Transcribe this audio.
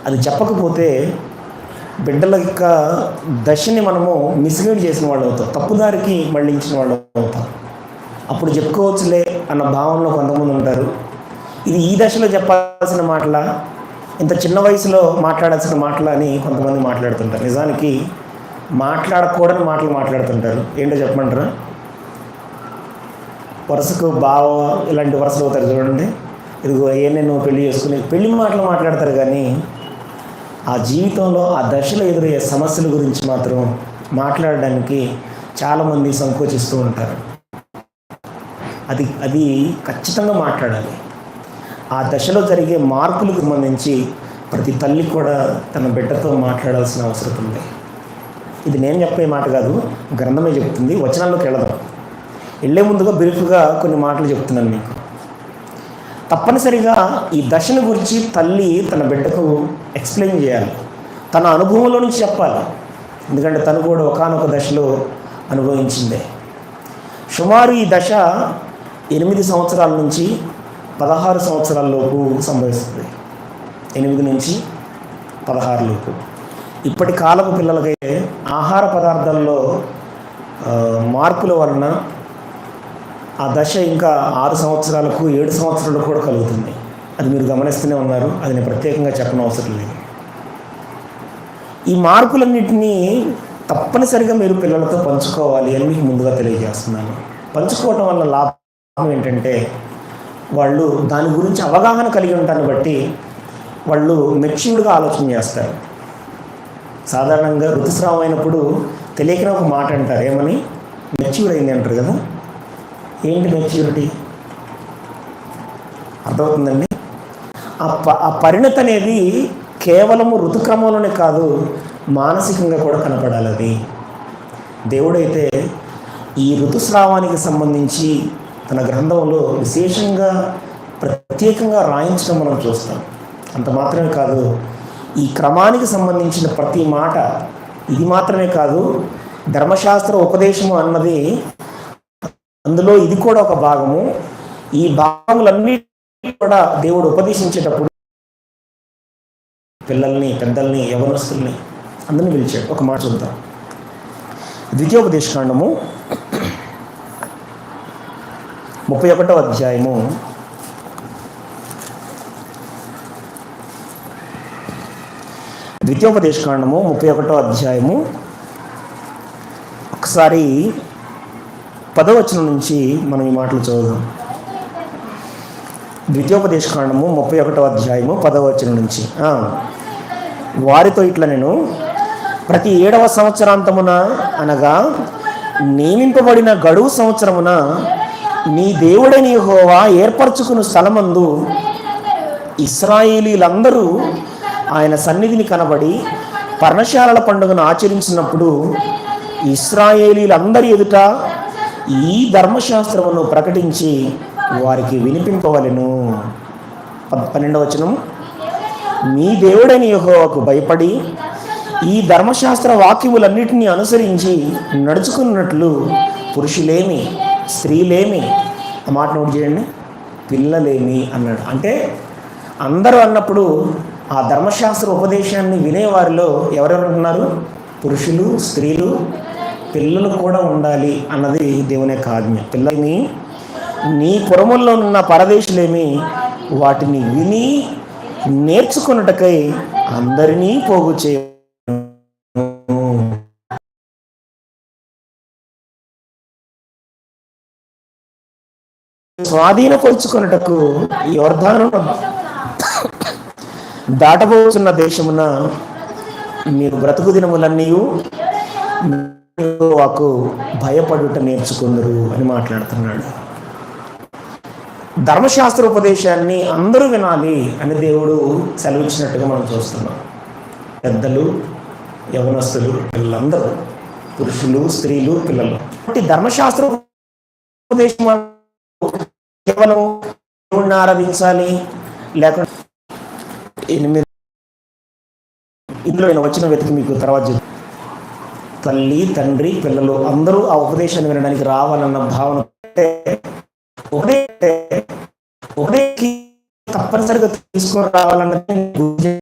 అది చెప్పకపోతే బిడ్డల యొక్క దశని మనము మిస్గైడ్ చేసిన వాళ్ళు అవుతాం, తప్పుదారికి మళ్ళించిన వాళ్ళు అవుతాం. అప్పుడు చెప్పుకోవచ్చులే అన్న భావనలో కొంతమంది ఉంటారు. ఇది ఈ దశలో చెప్పాల్సిన మాటలా, ఇంత చిన్న వయసులో మాట్లాడాల్సిన మాటలా అని కొంతమంది మాట్లాడుతుంటారు. నిజానికి మాట్లాడకూడని మాటలు మాట్లాడుతుంటారు. ఏంటో చెప్పమంటారా? వరుసకు బావ ఇలాంటి వరుసలు అవుతారు చూడండి. ఇదిగో నేను పెళ్లి చేసుకుని పెళ్లి మాటలు మాట్లాడతారు, కానీ ఆ జీవితంలో ఆ దశలో ఎదురయ్యే సమస్యల గురించి మాత్రం మాట్లాడడానికి చాలామంది సంకోచిస్తూ ఉంటారు. అది ఖచ్చితంగా మాట్లాడాలి. ఆ దశలో జరిగే మార్పులకు సంబంధించి ప్రతి తల్లి కూడా తన బిడ్డతో మాట్లాడాల్సిన అవసరం ఉంది. ఇది నేను చెప్పే మాట కాదు, గ్రంథమే చెప్తుంది. వచనాల్లోకి వెళ్ళే ముందుగా బ్రీఫ్గా కొన్ని మాటలు చెప్తున్నాను మీకు. తప్పనిసరిగా ఈ దశను గురించి తల్లి తన బిడ్డకు ఎక్స్ప్లెయిన్ చేయాలి, తన అనుభవంలో నుంచి చెప్పాలి. ఎందుకంటే తను కూడా ఒకానొక దశలో అనుభవించిందే. సుమారు ఈ దశ 8 సంవత్సరాల నుంచి 16 సంవత్సరాల లోపు సంభవిస్తుంది. 8 నుంచి 16 లోపు. ఇప్పటి కాలపు పిల్లలకైతే ఆహార పదార్థాల్లో మార్పుల వలన ఆ దశ ఇంకా 6 సంవత్సరాలకు 7 సంవత్సరాలకు కూడా కలుగుతుంది. అది మీరు గమనిస్తూనే ఉన్నారు. అది నేను ప్రత్యేకంగా చెప్పనవసరం లేదు. ఈ మార్పులన్నింటినీ తప్పనిసరిగా మీరు పిల్లలతో పంచుకోవాలి అని మీకు ముందుగా తెలియజేస్తున్నాను. పంచుకోవటం వల్ల లాభం ఏంటంటే వాళ్ళు దాని గురించి అవగాహన కలిగి ఉంటాన్ని బట్టి వాళ్ళు మెచ్యూర్డ్గా ఆలోచన చేస్తారు. సాధారణంగా ఋతుస్రావం అయినప్పుడు తెలియకనే ఒక మాట అంటారు, ఏమని? మెచ్యూర్ అయింది అంటారు కదా. ఏంటి మెచ్యూరిటీ? అర్థమవుతుందండి? ఆ పరిణతి అనేది కేవలము ఋతుక్రమంలోనే కాదు, మానసికంగా కూడా కనపడాలి. అది దేవుడైతే ఈ ఋతుస్రావానికి సంబంధించి తన గ్రంథంలో విశేషంగా ప్రత్యేకంగా రాయించడం మనం చూస్తాం. అంత మాత్రమే కాదు, ఈ క్రమానికి సంబంధించిన ప్రతి మాట, ఇది మాత్రమే కాదు, ధర్మశాస్త్ర ఉపదేశము అన్నది అందులో ఇది కూడా ఒక భాగము. ఈ భాగములన్నీ కూడా దేవుడు ఉపదేశించేటప్పుడు పిల్లల్ని, పెద్దల్ని, యవనస్తుల్ని అందరినీ పిలిచాడు. ఒక మాట చూద్దాం. ద్వితీయోపదేశకాండము 31వ అధ్యాయము 31వ అధ్యాయము ఒకసారి 10వ వచనం నుంచి మనం ఈ మాటలు చదువుదాం. ద్వితీయోపదేశకాండము 31వ అధ్యాయము 10వ వచనం నుంచి. వారితో ఇట్లా, నేను ప్రతి 7వ సంవత్సరాంతమున అనగా నియమింపబడిన గడువు సంవత్సరమున నీ దేవుడైన యెహోవా ఏర్పరచుకున్న స్థలమందు ఇశ్రాయేలీలందరూ ఆయన సన్నిధిని కనబడి పర్ణశాలల పండుగను ఆచరించినప్పుడు ఇశ్రాయేలీలందరి ఎదుట ఈ ధర్మశాస్త్రమును ప్రకటించి వారికి వినిపింపవలెను. 12వ వచనం, మీ దేవుడైన యెహోవాకు భయపడి ఈ ధర్మశాస్త్ర వాక్యములన్నిటినీ అనుసరించి నడుచుకున్నట్లు పురుషులేమి, స్త్రీలేమి, ఆ మాట నోట్ చేయండి, పిల్లలేమి అన్నాడు. అంటే అందరూ అన్నప్పుడు ఆ ధర్మశాస్త్ర ఉపదేశాన్ని వినేవారిలో ఎవరెవరు ఉంటున్నారు? పురుషులు, స్త్రీలు, పిల్లలు కూడా ఉండాలి అన్నది దేవుని యొక్క ఆజ్ఞ. పిల్లల్ని నీ పురముల్లో ఉన్న పరదేశులేమి వాటిని విని నేర్చుకున్నటకై అందరినీ పోగు చేయ స్వాధీనపరుచుకున్నటకు యొర్దాను దాటబోతున్న దేశమున మీరు బ్రతుకు దినములన్నీ వాకు భయపడుట నేర్చుకుందరు అని మాట్లాడుతున్నాడు. ధర్మశాస్త్ర ఉపదేశాన్ని అందరూ వినాలి అని దేవుడు సెలవిచ్చినట్టుగా మనం చూస్తున్నాం. పెద్దలు, యవనస్తులు, పిల్లలందరూ, పురుషులు, స్త్రీలు, పిల్లలు. కాబట్టి ధర్మశాస్త్ర ఉపదేశం కేవలం దేవుణ్ణి ఆరాధించాలి లేకుండా 8 ఇందులో నేను వచ్చిన వెతికి మీకు తర్వాత తల్లి, తండ్రి, పిల్లలు అందరూ ఆ ఉపదేశాన్ని వినడానికి రావాలన్న భావన ఒకటే తప్పనిసరిగా తీసుకొని రావాలన్నది